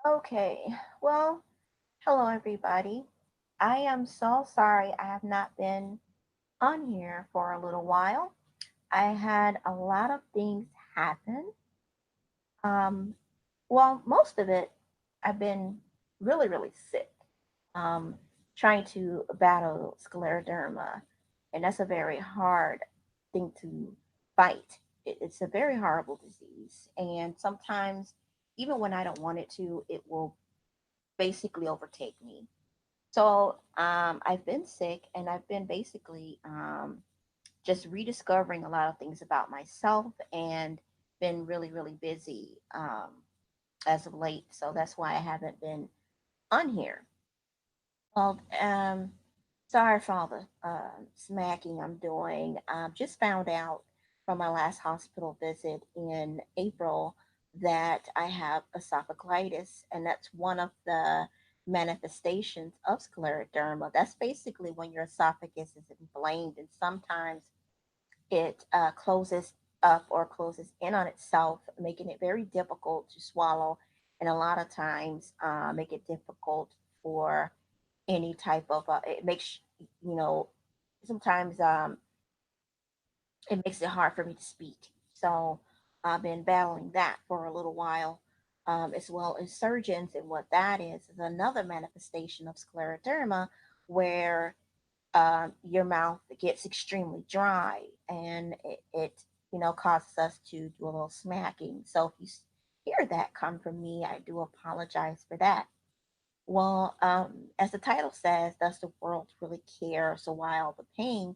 Okay, well, hello everybody. I am so sorry I have not been on here for a little while. I had a lot of things happen. Um, well, most of it, I've been really sick, um, trying to battle scleroderma, and that's a very hard thing to fight. It's a very horrible disease, and sometimes, even when I don't want it to, it will basically overtake me. So I've been sick and I've been basically just rediscovering a lot of things about myself and been really busy as of late. So that's why I haven't been on here. Well, sorry for all the smacking I'm doing. Just found out from my last hospital visit in April that I have esophagitis, and that's one of the manifestations of scleroderma. That's basically when your esophagus is inflamed, and sometimes it closes up or closes in on itself, making it very difficult to swallow, and a lot of times make it difficult for any type of it makes you know sometimes it makes it hard for me to speak. So I've been battling that for a little while, as well as surgeons. And what that is another manifestation of scleroderma, where your mouth gets extremely dry, and it causes us to do a little smacking. So if you hear that come from me, I do apologize for that. Well, as the title says, does the world really care? So why all the pain?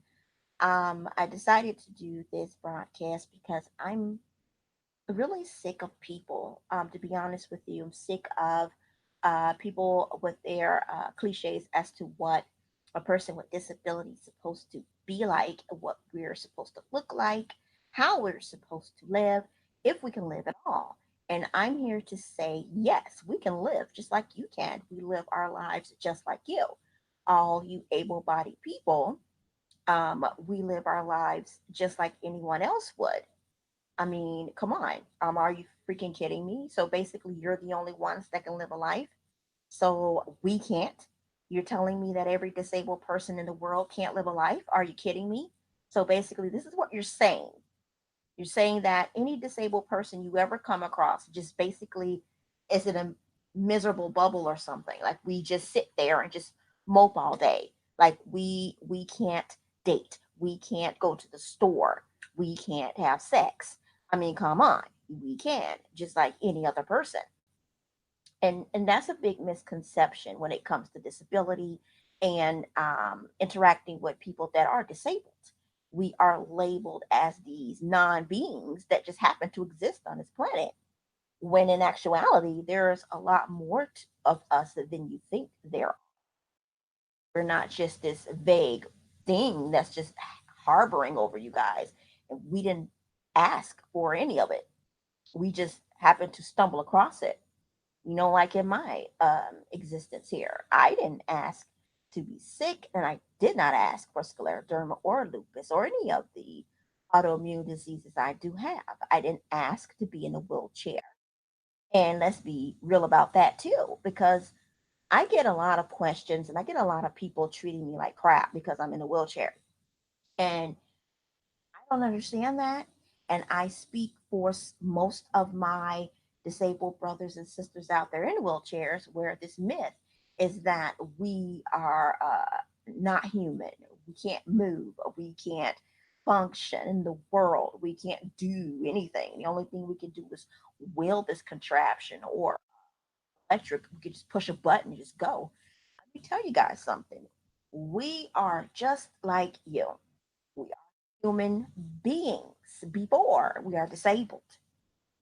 I decided to do this broadcast because I'm really sick of people. To be honest with you, I'm sick of people with their cliches as to what a person with disability is supposed to be like, what we're supposed to look like, how we're supposed to live, if we can live at all. And I'm here to say, yes, we can live just like you can. We live our lives just like you. All you able bodied people, we live our lives just like anyone else would. I mean, come on. Are you freaking kidding me? So basically, you're the only ones that can live a life. So we can't. You're telling me that every disabled person in the world can't live a life? Are you kidding me? So basically, this is what you're saying. You're saying that any disabled person you ever come across just basically is in a miserable bubble or something. Like we just sit there and just mope all day. Like we can't date. We can't go to the store. We can't have sex. I mean, come on. We can, just like any other person. And that's a big misconception when it comes to disability and interacting with people that are disabled. We are labeled as these non-beings that just happen to exist on this planet, when in actuality there's a lot more of us than you think there are. We're not just this vague thing that's just harboring over you guys, and we didn't ask for any of it. We just happened to stumble across it. Like in my existence here, I didn't ask to be sick, and I did not ask for scleroderma or lupus or any of the autoimmune diseases I do have. I didn't ask to be in a wheelchair. And let's be real about that too, because I get a lot of questions and I get a lot of people treating me like crap because I'm in a wheelchair. And I don't understand that. And I speak for most of my disabled brothers and sisters out there in wheelchairs, where this myth is that we are not human. We can't move. We can't function in the world. We can't do anything. The only thing we can do is wield this contraption or electric. We can just push a button and just go. Let me tell you guys something. We are just like you. We are human beings before we are disabled.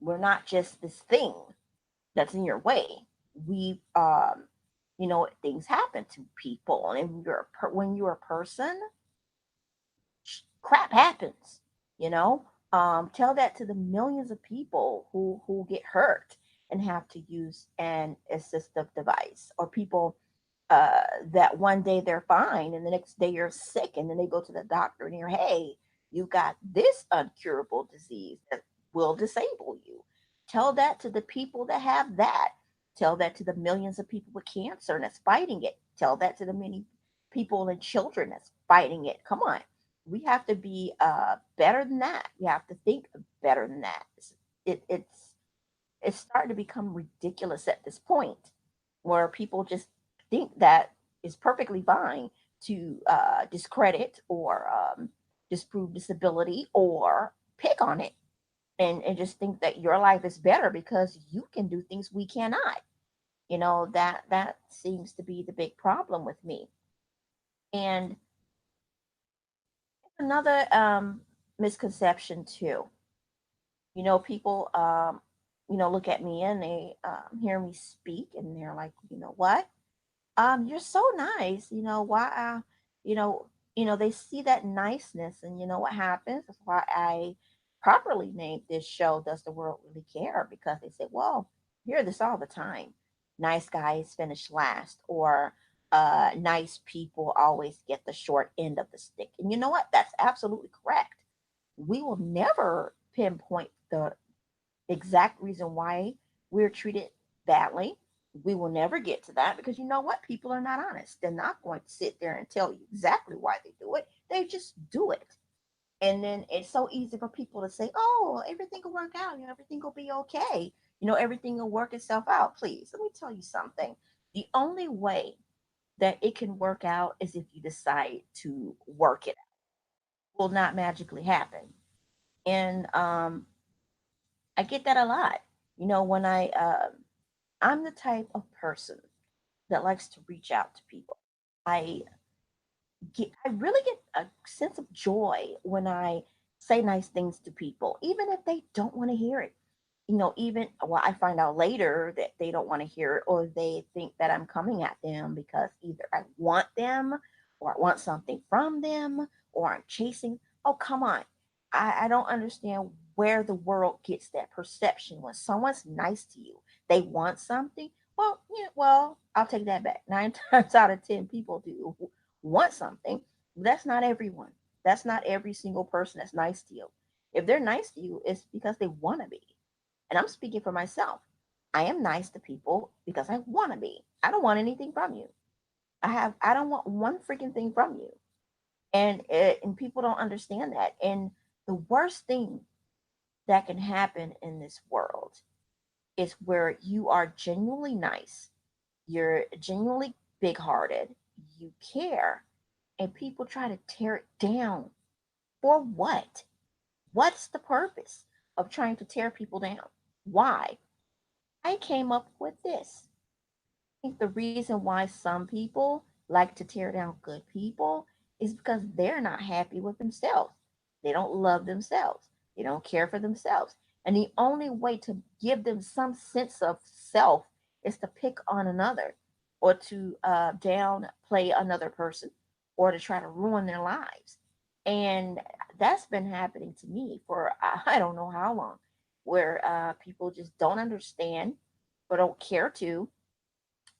We're not just this thing that's in your way. We, things happen to people, and when you're a person, crap happens. You know, tell that to the millions of people who get hurt and have to use an assistive device, or people that one day they're fine and the next day you're sick, and then they go to the doctor and hear, hey, you got this uncurable disease that will disable you. Tell that to the people that have that. Tell that to the millions of people with cancer that's fighting it. Tell that to the many people and children that's fighting it. Come on. We have to be better than that. We have to think better than that. It, it's it's starting to become ridiculous at this point where people just think that it's perfectly fine to discredit or disprove disability or pick on it and just think that your life is better because you can do things we cannot. That seems to be the big problem with me. And another misconception too. People look at me and they hear me speak and they're like, you know what? You're so nice. Why? You know, they see that niceness, and you know what happens. That's why I properly named this show. Does the world really care? Because they say, well, you hear this all the time. Nice guys finish last, or nice people always get the short end of the stick. And you know what? That's absolutely correct. We will never pinpoint the exact reason why we're treated badly. We will never get to that because you know what? People are not honest. They're not going to sit there and tell you exactly why they do it. They just do it. And then it's so easy for people to say, oh, everything will work out. Everything will be okay. Everything will work itself out. Please, let me tell you something. The only way that it can work out is if you decide to work it out. It will not magically happen. And I get that a lot. When I'm the type of person that likes to reach out to people. I I really get a sense of joy when I say nice things to people, even if they don't want to hear it. Even well, I find out later that they don't want to hear it, or they think that I'm coming at them because either I want them, or I want something from them, or I'm chasing. Oh, come on. I don't understand where the world gets that perception when someone's nice to you. They want something. Well, yeah, well, I'll take that back. Nine times out of 10 people do want something. That's not everyone. That's not every single person that's nice to you. If they're nice to you, it's because they want to be. And I'm speaking for myself. I am nice to people because I want to be. I don't want anything from you. I don't want one freaking thing from you. And people don't understand that. And the worst thing that can happen in this world is where you are genuinely nice, you're genuinely big-hearted, you care, and people try to tear it down. For what? What's the purpose of trying to tear people down? Why? I came up with this. I think the reason why some people like to tear down good people is because they're not happy with themselves. They don't love themselves. They don't care for themselves. And the only way to give them some sense of self is to pick on another, or to downplay another person, or to try to ruin their lives. And that's been happening to me for I don't know how long, where people just don't understand or don't care to,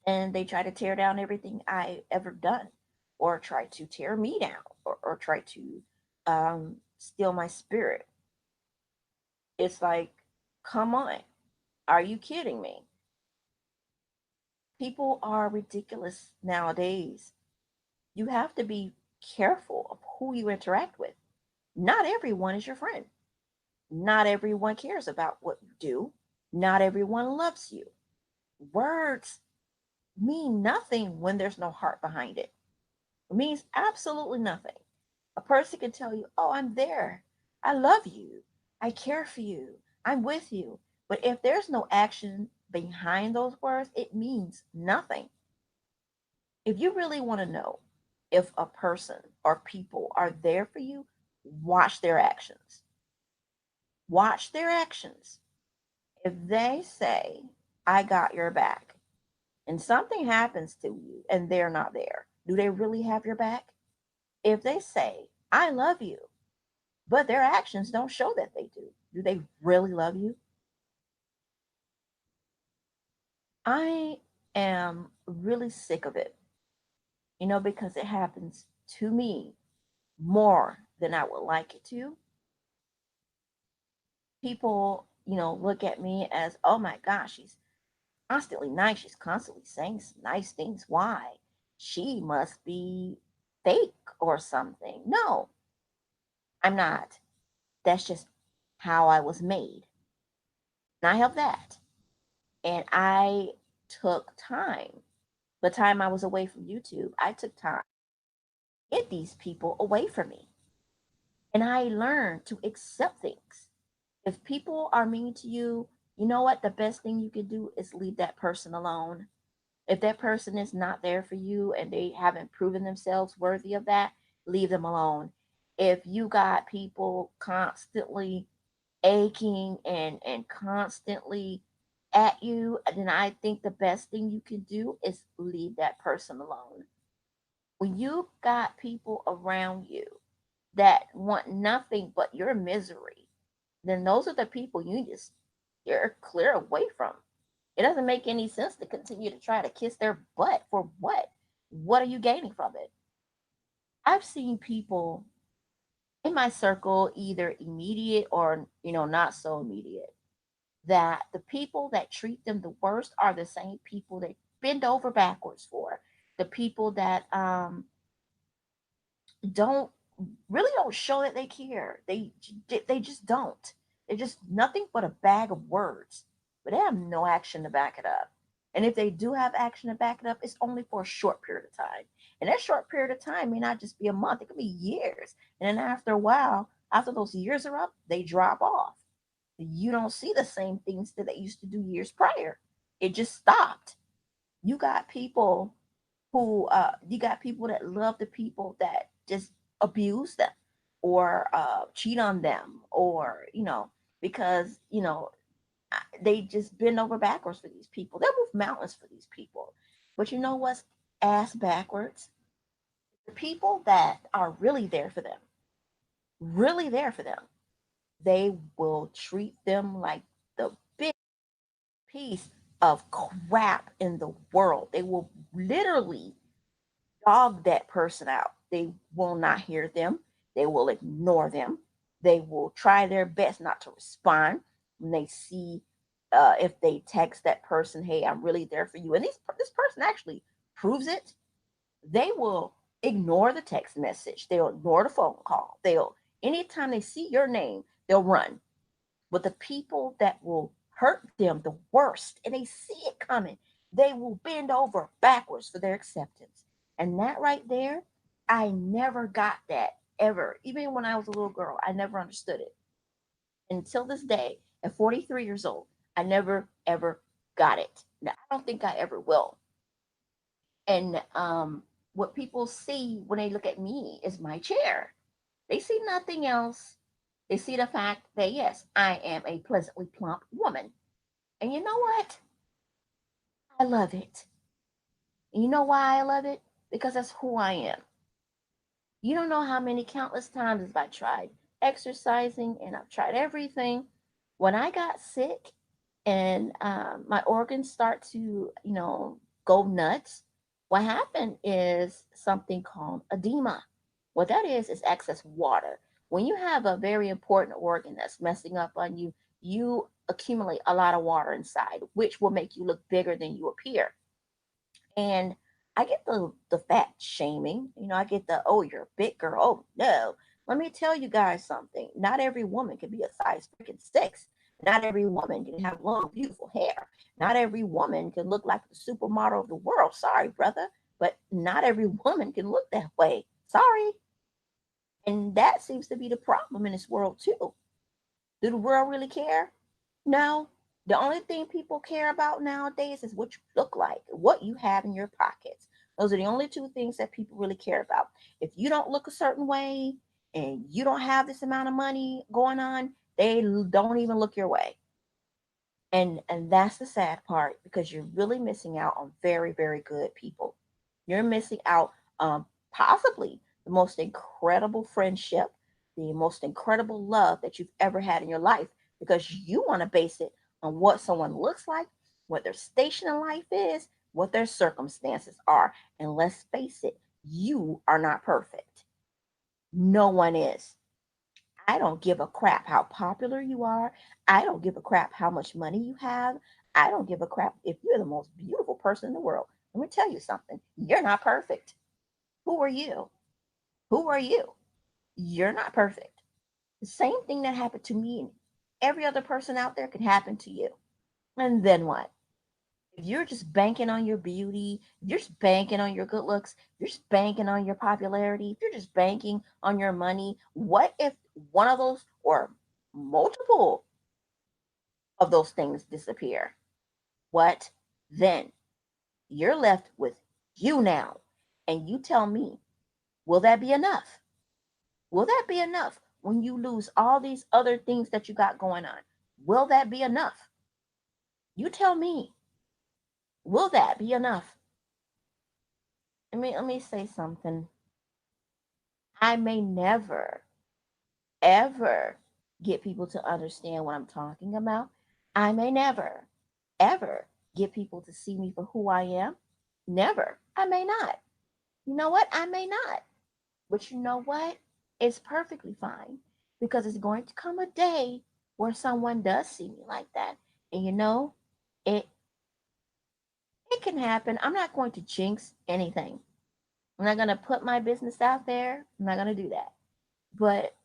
and they try to tear down everything I ever done, or try to tear me down, or try to steal my spirit. It's like, come on, are you kidding me? People are ridiculous nowadays. You have to be careful of who you interact with. Not everyone is your friend. Not everyone cares about what you do. Not everyone loves you. Words mean nothing when there's no heart behind it. It means absolutely nothing. A person can tell you, oh, I'm there. I love you. I care for you. I'm with you. But if there's no action behind those words, it means nothing. If you really want to know if a person or people are there for you, watch their actions. Watch their actions. If they say, I got your back, and something happens to you and they're not there, do they really have your back? If they say, I love you, but their actions don't show that they do they really love you? I am really sick of it, because it happens to me more than I would like it to. People, look at me as, oh my gosh, constantly nice. She's constantly saying some nice things. Why? She must be fake or something. No, I'm not. That's just how I was made. And I have that. And I took time. The time I was away from YouTube, I took time to get these people away from me. And I learned to accept things. If people are mean to you, you know what? The best thing you can do is leave that person alone. If that person is not there for you and they haven't proven themselves worthy of that, leave them alone. If you got people constantly aching and constantly at you, then I think the best thing you can do is leave that person alone. When you got people around you that want nothing but your misery, then those are the people you just you're clear away from. It doesn't make any sense to continue to try to kiss their butt for what? What are you gaining from it? I've seen people in my circle, either immediate or not so immediate, that the people that treat them the worst are the same people they bend over backwards for. The people that don't don't show that they care. They just don't. They're just nothing but a bag of words, but they have no action to back it up. And if they do have action to back it up, it's only for a short period of time. And that short period of time may not just be a month; it could be years. And then after a while, after those years are up, they drop off. You don't see the same things that they used to do years prior. It just stopped. You got people you got people that love the people that just abuse them or cheat on them, or because they just bend over backwards for these people. They'll move mountains for these people. But you know what's ass backwards? The people that are really there for them, they will treat them like the big piece of crap in the world. They will literally dog that person out. They will not hear them. They will ignore them. They will try their best not to respond when they see if they text that person, "Hey, I'm really there for you," and this person actually proves it. They will ignore the text message. They'll ignore the phone call. They'll anytime they see your name, they'll run. But the people that will hurt them the worst, and they see it coming, they will bend over backwards for their acceptance. And that right there, I never got that ever. Even when I was a little girl, I never understood it. Until this day, at 43 years old, I never ever got it. Now, I don't think I ever will. And what people see when they look at me is my chair. They see nothing else. They see the fact that, yes, I am a pleasantly plump woman. And you know what? I love it. And you know why I love it? Because that's who I am. You don't know how many countless times I've tried exercising and I've tried everything. When I got sick and my organs start to, go nuts, what happened is something called edema. What that is excess water. When you have a very important organ that's messing up on you, you accumulate a lot of water inside, which will make you look bigger than you appear. And I get the fat shaming. I get the, "Oh, you're a big girl." Oh no. Let me tell you guys something. Not every woman can be a size freaking 6. Not every woman can have long, beautiful hair. Not every woman can look like the supermodel of the world. Sorry, brother. But not every woman can look that way. Sorry. And that seems to be the problem in this world too. Do the world really care? No. The only thing people care about nowadays is what you look like, what you have in your pockets. Those are the only two things that people really care about. If you don't look a certain way and you don't have this amount of money going on, they don't even look your way. And that's the sad part, because you're really missing out on very, very good people. You're missing out on possibly the most incredible friendship, the most incredible love that you've ever had in your life, because you want to base it on what someone looks like, what their station in life is, what their circumstances are. And let's face it, you are not perfect. No one is. I don't give a crap how popular you are. I don't give a crap how much money you have. I don't give a crap if you're the most beautiful person in the world. Let me tell you something. You're not perfect. Who are you? Who are you? You're not perfect. The same thing that happened to me and every other person out there can happen to you. And then what? If you're just banking on your beauty, if you're just banking on your good looks, if you're just banking on your popularity, if you're just banking on your money, what if one of those or multiple of those things disappear? What then? You're left with you now. And you tell me, will that be enough? Will that be enough when you lose all these other things that you got going on? Will that be enough? You tell me, will that be enough? Let me say something. I may never, ever get people to understand what I'm talking about. I may never, ever get people to see me for who I am. Never. I may not. You know what? I may not. But you know what? It's perfectly fine because it's going to come a day where someone does see me like that. And it it can happen. I'm not going to jinx anything. I'm not going to put my business out there. I'm not going to do that. But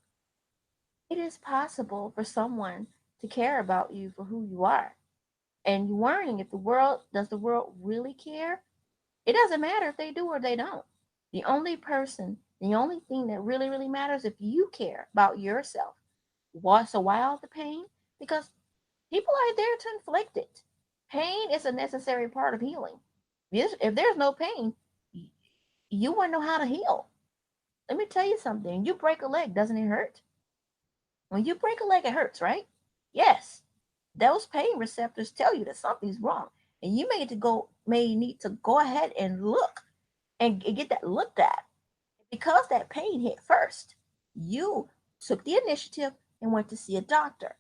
it is possible for someone to care about you for who you are. And you're wondering if does the world really care? It doesn't matter if they do or they don't. The only thing that really, really matters if you care about yourself. So why all the pain? Because people are there to inflict it. Pain is a necessary part of healing. If there's no pain, you wouldn't know how to heal. Let me tell you something. You break a leg, doesn't it hurt? When you break a leg, it hurts, right? Yes. Those pain receptors tell you that something's wrong. And you may need to go ahead and look and get that looked at. Because that pain hit first, you took the initiative and went to see a doctor.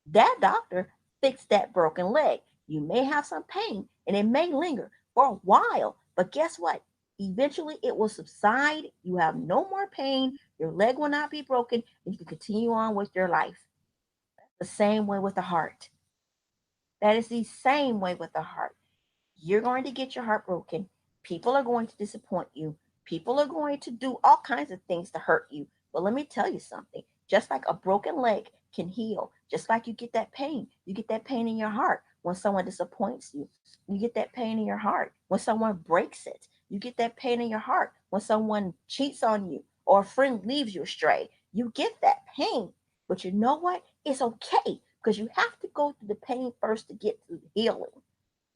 That doctor fixed that broken leg. You may have some pain and it may linger for a while, but guess what? Eventually it will subside. You have no more pain. Your leg will not be broken, and you can continue on with your life. The same way with the heart. That is the same way with the heart. You're going to get your heart broken. People are going to disappoint you. People are going to do all kinds of things to hurt you. But let me tell you something. Just like a broken leg can heal, just like you get that pain in your heart when someone disappoints you. You get that pain in your heart when someone breaks it. You get that pain in your heart when someone cheats on you or a friend leaves you astray. You get that pain. But you know what? It's okay because you have to go through the pain first to get to the healing.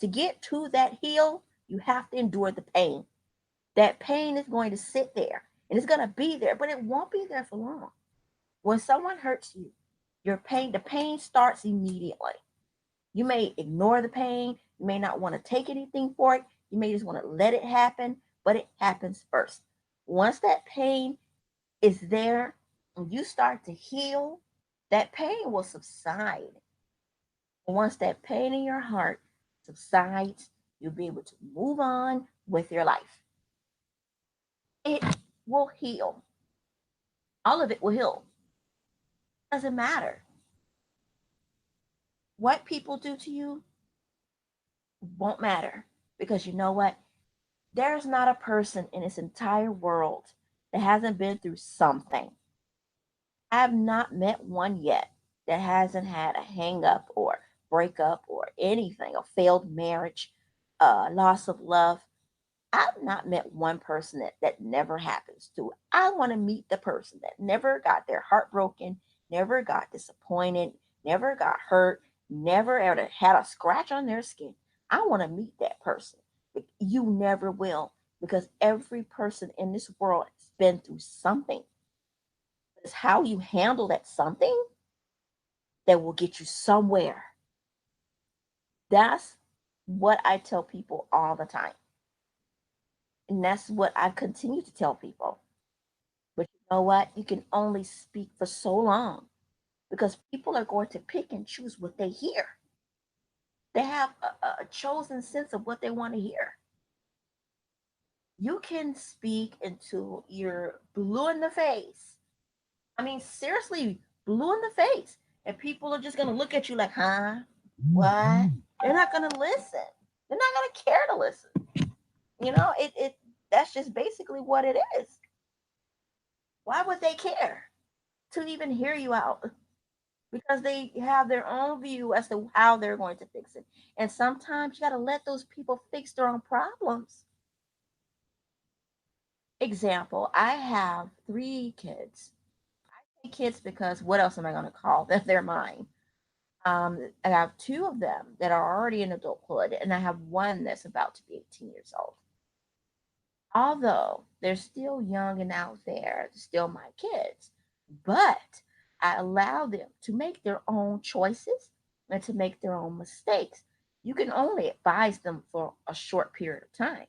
To get to that heal, you have to endure the pain. That pain is going to sit there and it's going to be there, but it won't be there for long. When someone hurts you, the pain starts immediately. You may ignore the pain. You may not want to take anything for it. You may just want to let it happen, but it happens first. Once that pain is there and you start to heal, that pain will subside. Once that pain in your heart subsides, you'll be able to move on with your life. It will heal. All of it will heal. It doesn't matter. What people do to you won't matter because you know what? There's not a person in this entire world that hasn't been through something. I have not met one yet that hasn't had a hang up or breakup or anything, a failed marriage, loss of love. I've not met one person that never happens to. I want to meet the person that never got their heart broken, never got disappointed, never got hurt, never ever had a scratch on their skin. I want to meet that person. But you never will because every person in this world has been through something. It's how you handle that something that will get you somewhere. That's what I tell people all the time. And that's what I continue to tell people. But you know what? You can only speak for so long because people are going to pick and choose what they hear. They have a chosen sense of what they want to hear. You can speak until you're blue in the face. I mean, seriously, blue in the face. And people are just going to look at you like, huh? What? They're not going to listen. They're not going to care to listen. That's just basically what it is. Why would they care to even hear you out? Because they have their own view as to how they're going to fix it. And sometimes you got to let those people fix their own problems. Example, I have 3 kids. I say kids because what else am I going to call them? They're mine. I have 2 of them that are already in adulthood, and I have one that's about to be 18 years old. Although they're still young and out there, they're still my kids, but I allow them to make their own choices and to make their own mistakes. You can only advise them for a short period of time.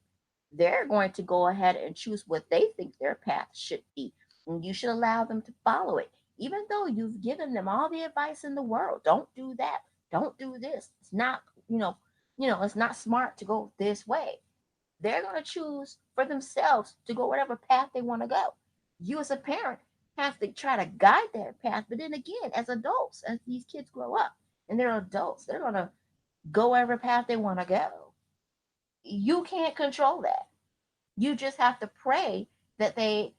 They're going to go ahead and choose what they think their path should be, and you should allow them to follow it, even though you've given them all the advice in the world. Don't do that. Don't do this. It's not, it's not smart to go this way. They're going to choose for themselves to go whatever path they want to go. You, as a parent, have to try to guide that path. But then again, as adults, as these kids grow up and they're adults, they're going to go whatever path they want to go. You can't control that. You just have to pray that they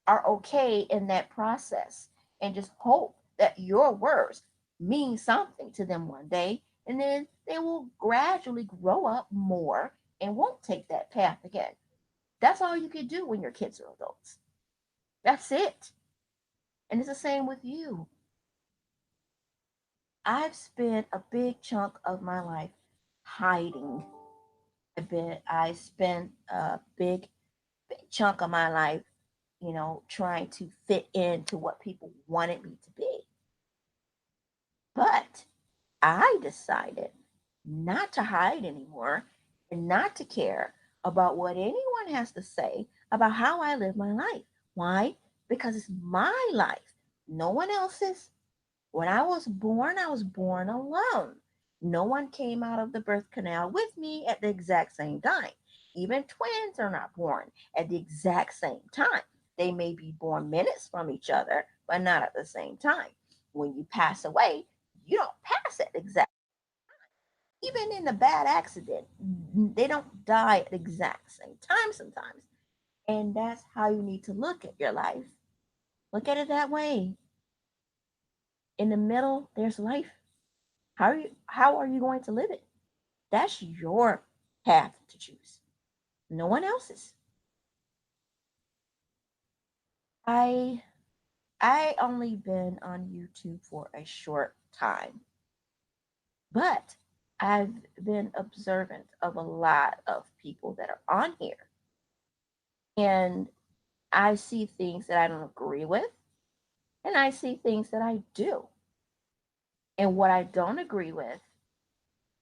are okay in that process and just hope that your words mean something to them one day. And then they will gradually grow up more and won't take that path again. That's all you can do when your kids are adults. That's it. And it's the same with you. I've spent a big chunk of my life hiding a bit. I spent a big chunk of my life, trying to fit into what people wanted me to be. But I decided not to hide anymore and not to care about what anyone has to say about how I live my life. Why? Because it's my life, no one else's. When I was born alone. No one came out of the birth canal with me at the exact same time. Even twins are not born at the exact same time. They may be born minutes from each other, but not at the same time. When you pass away, you don't pass at exact. Even in a bad accident, they don't die at the exact same time sometimes. And that's how you need to look at your life. Look at it that way. In the middle, there's life. How are you going to live it? That's your path to choose. No one else's. I I only been on YouTube for a short time, but I've been observant of a lot of people that are on here. And I see things that I don't agree with, and I see things that I do. And what I don't agree with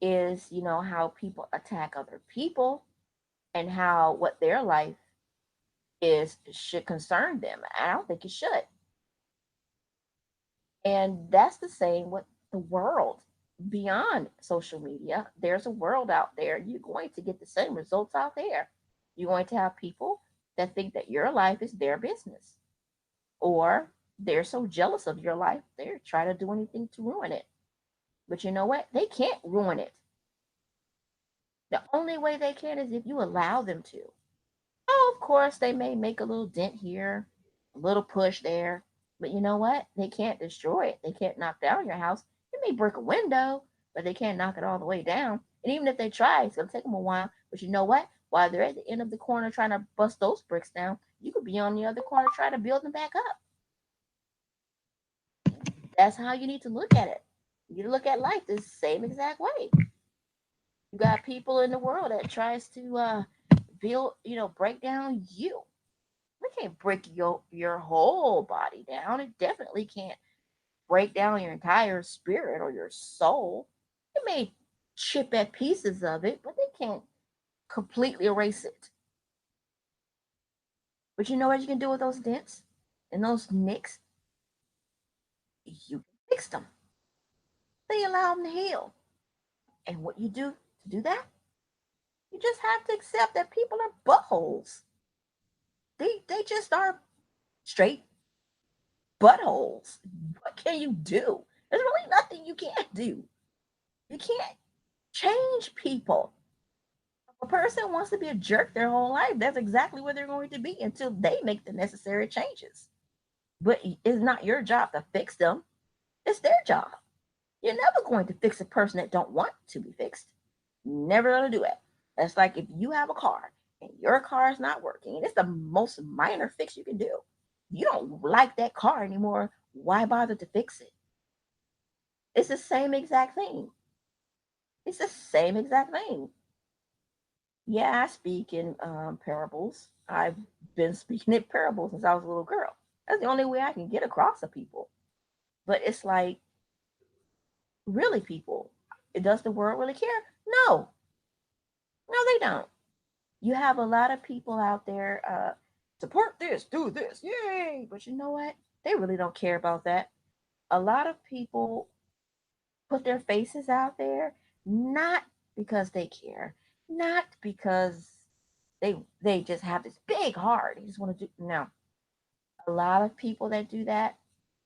is, how people attack other people and how what their life is should concern them. I don't think it should. And that's the same with the world beyond social media. There's a world out there. You're going to get the same results out there. You're going to have people that think that your life is their business, or they're so jealous of your life, they're trying to do anything to ruin it. But you know what? They can't ruin it. The only way they can is if you allow them to. Oh, of course, they may make a little dent here, a little push there, but you know what? They can't destroy it. They can't knock down your house. They may break a window, but they can't knock it all the way down. And even if they try, it's going to take them a while. But you know what? While they're at the end of the corner trying to bust those bricks down, you could be on the other corner trying to build them back up. That's how you need to look at it. You look at life the same exact way. You got people in the world that tries to build, break down you. We can't break your whole body down. It definitely can't break down your entire spirit or your soul. It may chip at pieces of it, but they can't completely erase it. But you know what you can do with those dents and those nicks? You can fix them. They allow them to heal. And what you do to do that? You just have to accept that people are buttholes. They just are straight buttholes. What can you do? There's really nothing you can't do. You can't change people. If a person wants to be a jerk their whole life, that's exactly where they're going to be until they make the necessary changes. But it's not your job to fix them. It's their job. You're never going to fix a person that don't want to be fixed. Never going to do it. That's like if you have a car and your car is not working, and it's the most minor fix you can do. You don't like that car anymore. Why bother to fix it? It's the same exact thing. It's the same exact thing. Yeah, I speak in parables. I've been speaking in parables since I was a little girl. That's the only way I can get across to people. But it's like, really, people, does the world really care? No, no, they don't. You have a lot of people out there, support this, do this, yay. But you know what? They really don't care about that. A lot of people put their faces out there not because they care, not because they just have this big heart. They just want to do no. A lot of people that do that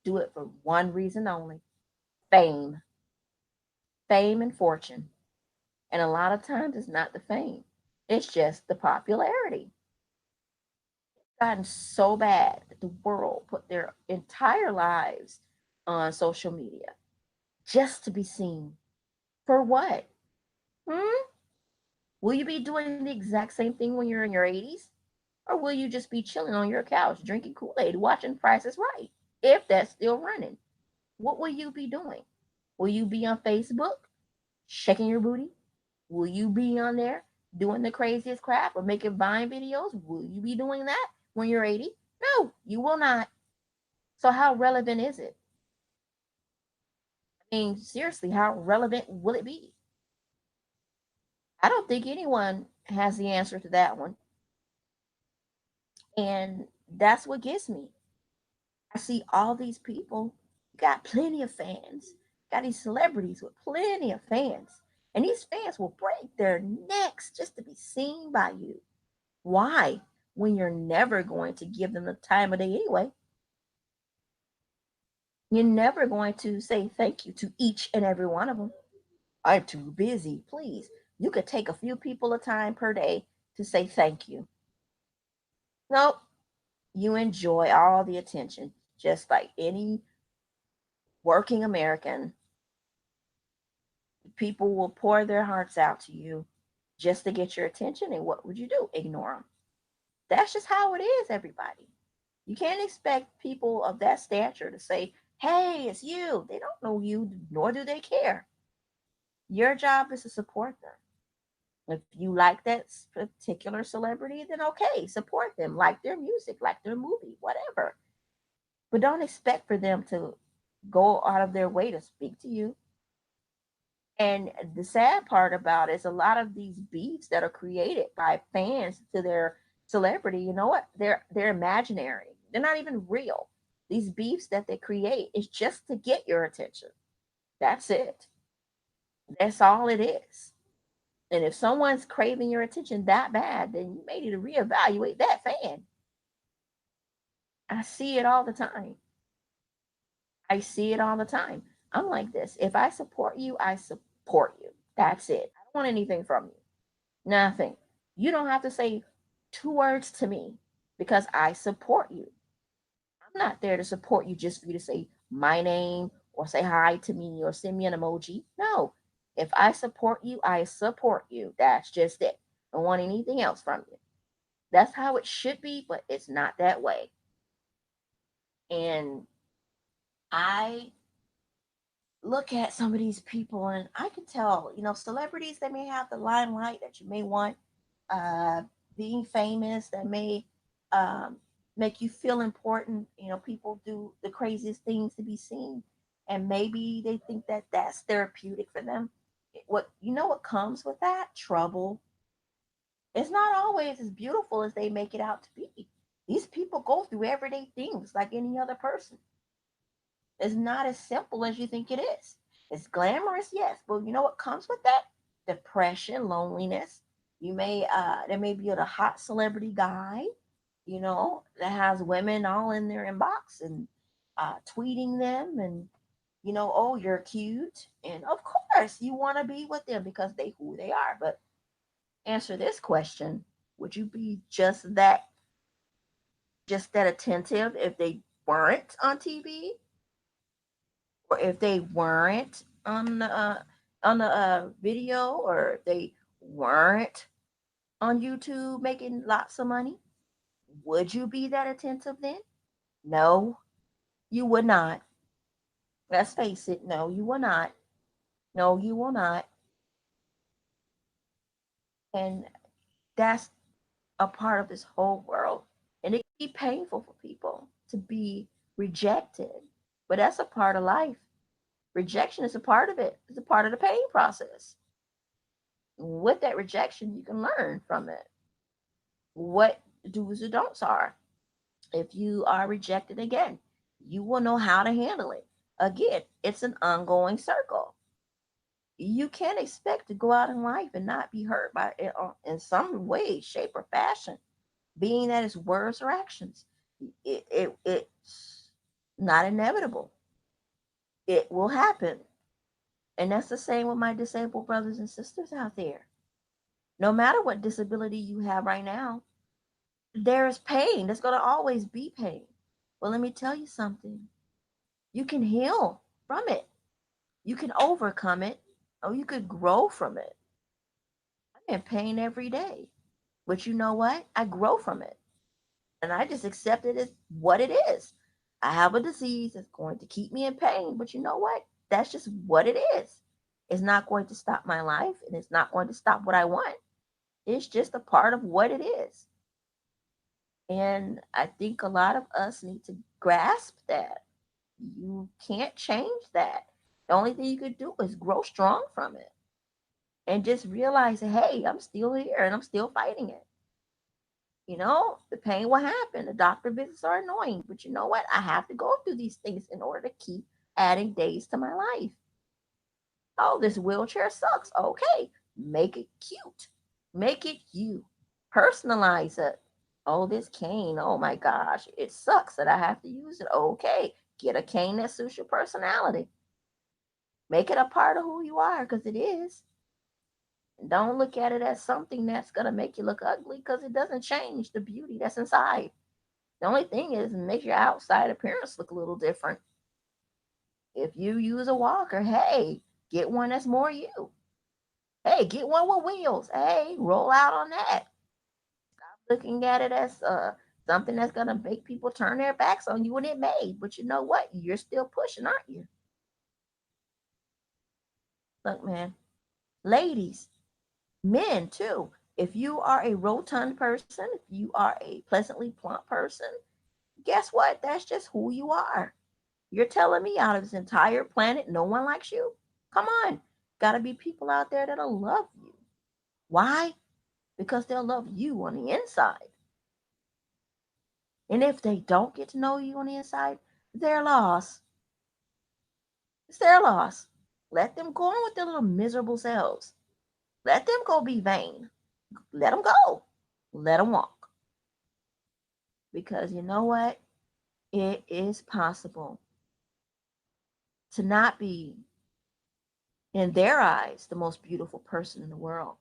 do it for one reason only: fame, fame and fortune. And a lot of times it's not the fame; it's just the popularity. Gotten so bad that the world put their entire lives on social media just to be seen. For what? Hmm? Will you be doing the exact same thing when you're in your 80s? Or will you just be chilling on your couch, drinking Kool Aid, watching Price is Right? If that's still running, what will you be doing? Will you be on Facebook shaking your booty? Will you be on there doing the craziest crap or making Vine videos? Will you be doing that when you're 80? No, you will not. So, how relevant is it? I mean, seriously, how relevant will it be? I don't think anyone has the answer to that one. And that's what gets me. I see all these people got plenty of fans, got these celebrities with plenty of fans, and these fans will break their necks just to be seen by you. Why? When you're never going to give them the time of day anyway. You're never going to say thank you to each and every one of them. I'm too busy. Please, you could take a few people a time per day to say thank you. Nope, you enjoy all the attention, just like any working American. People will pour their hearts out to you just to get your attention. And what would you do? Ignore them. That's just how it is, everybody. You can't expect people of that stature to say, hey, it's you. They don't know you, nor do they care. Your job is to support them. If you like that particular celebrity, then okay, support them. Like their music, like their movie, whatever. But don't expect for them to go out of their way to speak to you. And the sad part about it is a lot of these beefs that are created by fans to their celebrity, you know what? They're imaginary. They're not even real. These beefs that they create is just to get your attention. That's it. That's all it is. And if someone's craving your attention that bad, then you may need to reevaluate that fan. I see it all the time. I see it all the time. I'm like this. If I support you, I support you. That's it. I don't want anything from you. Nothing. You don't have to say two words to me because I support you. I'm not there to support you just for you to say my name or say hi to me or send me an emoji. No. If I support you, I support you. That's just it. I don't want anything else from you. That's how it should be, but it's not that way. And I look at some of these people and I can tell, celebrities that may have the limelight that you may want, uh, being famous that may um, make you feel important. People do the craziest things to be seen, and maybe they think that that's therapeutic for them. What comes with that? Trouble. It's not always as beautiful as they make it out to be. These people go through everyday things like any other person. It's not as simple as you think it is. It's glamorous, yes, but you know what comes with that? Depression, loneliness. There may be a hot celebrity guy, that has women all in their inbox, and tweeting them and, oh, you're cute. And of course, you want to be with them because they who they are. But answer this question: would you be just that attentive if they weren't on TV, or if they weren't on the video, or if they weren't on YouTube making lots of money? Would you be that attentive then? No, you would not. Let's face it. No, you will not. No, you will not. And that's a part of this whole world. And it can be painful for people to be rejected. But that's a part of life. Rejection is a part of it. It's a part of the pain process. With that rejection, you can learn from it what do's and don'ts are. If you are rejected again, you will know how to handle it. Again, it's an ongoing circle. You can't expect to go out in life and not be hurt by it in some way, shape, or fashion, being that it's words or actions. It's not inevitable. It will happen. And that's the same with my disabled brothers and sisters out there. No matter what disability you have right now, there is pain. There's going to always be pain. Well, let me tell you something. You can heal from it. You can overcome it, or you could grow from it. I'm in pain every day. But you know what? I grow from it. And I just accept it as what it is. I have a disease that's going to keep me in pain. But you know what? That's just what it is. It's not going to stop my life, and it's not going to stop what I want. It's just a part of what it is. And I think a lot of us need to grasp that. You can't change that. The only thing you could do is grow strong from it and just realize, hey, I'm still here and I'm still fighting it. The pain will happen. The doctor visits are annoying, but you know what? I have to go through these things in order to keep adding days to my life. Oh, this wheelchair sucks. Okay, make it cute. Make it you. Personalize it. Oh, this cane. Oh my gosh, it sucks that I have to use it. Okay, get a cane that suits your personality. Make it a part of who you are, because it is. Don't look at it as something that's going to make you look ugly, because it doesn't change the beauty that's inside. The only thing is, make your outside appearance look a little different. If you use a walker, hey, get one that's more you. Hey, get one with wheels. Hey, roll out on that. Stop looking at it as something that's going to make people turn their backs on you when it may. But you know what? You're still pushing, aren't you? Look, man, ladies, men too. If you are a rotund person, if you are a pleasantly plump person, guess what? That's just who you are. You're telling me out of this entire planet, no one likes you? Come on. Got to be people out there that'll love you. Why? Because they'll love you on the inside. And if they don't get to know you on the inside, their loss. It's their loss. Let them go on with their little miserable selves. Let them go be vain. Let them go. Let them walk. Because you know what? It is possible to not be, in their eyes, the most beautiful person in the world.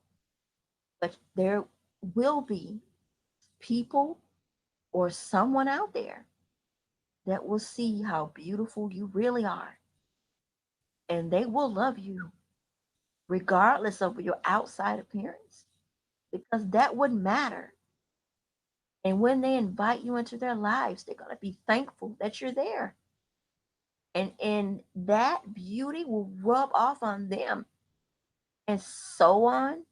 But there will be people or someone out there that will see how beautiful you really are. And they will love you regardless of your outside appearance, because that wouldn't matter. And when they invite you into their lives, they're going to be thankful that you're there. And that beauty will rub off on them, and so on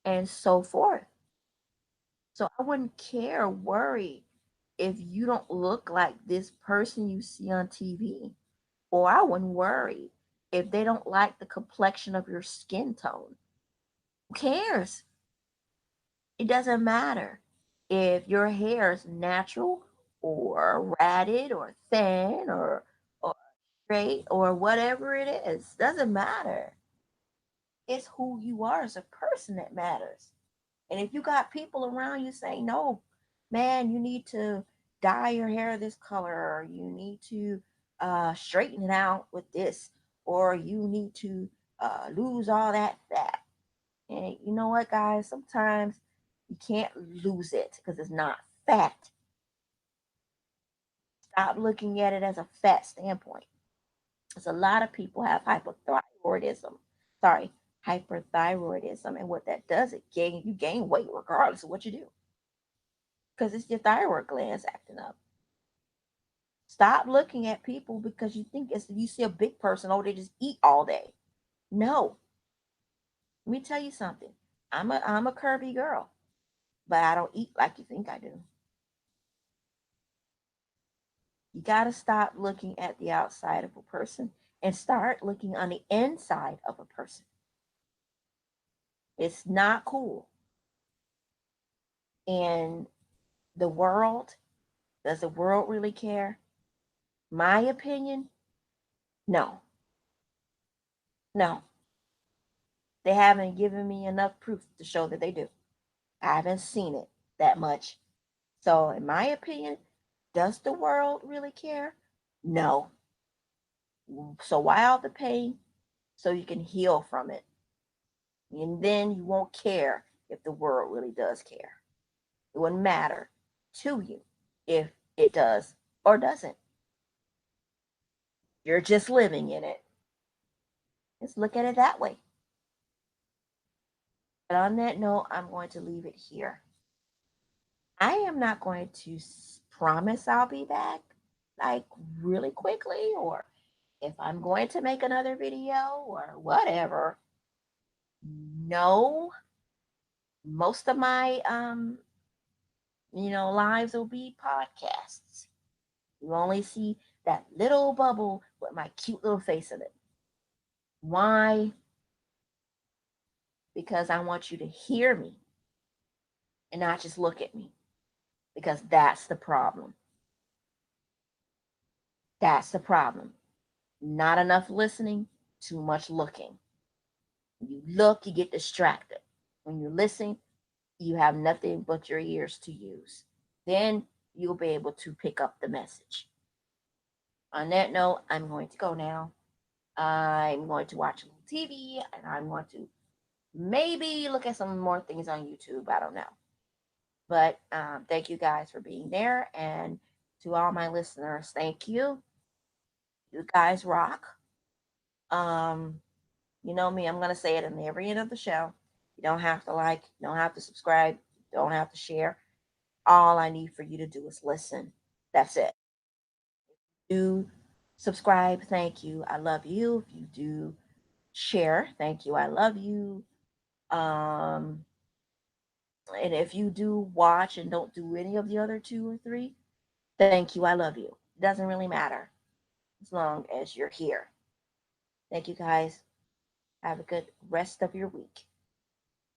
and so forth. So I wouldn't care, worry if you don't look like this person you see on TV. Or I wouldn't worry if they don't like the complexion of your skin tone. Who cares? It doesn't matter if your hair is natural or ratted or thin or straight or whatever it is. Doesn't matter. It's who you are as a person that matters. And if you got people around you saying, no, man, you need to dye your hair this color, or you need to straighten it out with this, or you need to lose all that fat. And you know what, guys? Sometimes you can't lose it because it's not fat. Stop looking at it as a fat standpoint. Because a lot of people have hypothyroidism. Sorry, hyperthyroidism. And what that does, you gain weight regardless of what you do. Because it's your thyroid glands acting up. Stop looking at people because you see a big person, oh, they just eat all day. No. Let me tell you something. I'm a curvy girl, but I don't eat like you think I do. You got to stop looking at the outside of a person and start looking on the inside of a person. It's not cool. And the world, does the world really care? My opinion, no. No. They haven't given me enough proof to show that they do. I haven't seen it that much. So, in my opinion, does the world really care? No. So, why all the pain? So you can heal from it. And then you won't care if the world really does care. It wouldn't matter to you if it does or doesn't. You're just living in it. Let's look at it that way. But on that note, I'm going to leave it here. I am not going to promise I'll be back like really quickly, or if I'm going to make another video or whatever. No, most of my lives will be podcasts. You only see that little bubble with my cute little face in it. Why? Because I want you to hear me and not just look at me. Because that's the problem. That's the problem. Not enough listening, too much looking. When you look, you get distracted. When you listen, you have nothing but your ears to use. Then you'll be able to pick up the message. On that note, I'm going to go now. I'm going to watch a little TV, and I'm going to maybe look at some more things on YouTube. I don't know. But thank you guys for being there. And to all my listeners, thank you. You guys rock. Um, you know me, I'm going to say it in every end of the show. You don't have to like, you don't have to subscribe, you don't have to share. All I need for you to do is listen. That's it. Do subscribe, thank you. I love you. If you do share, thank you. I love you. Um, and if you do watch and don't do any of the other two or three, thank you. I love you. It doesn't really matter as long as you're here. Thank you guys. Have a good rest of your week.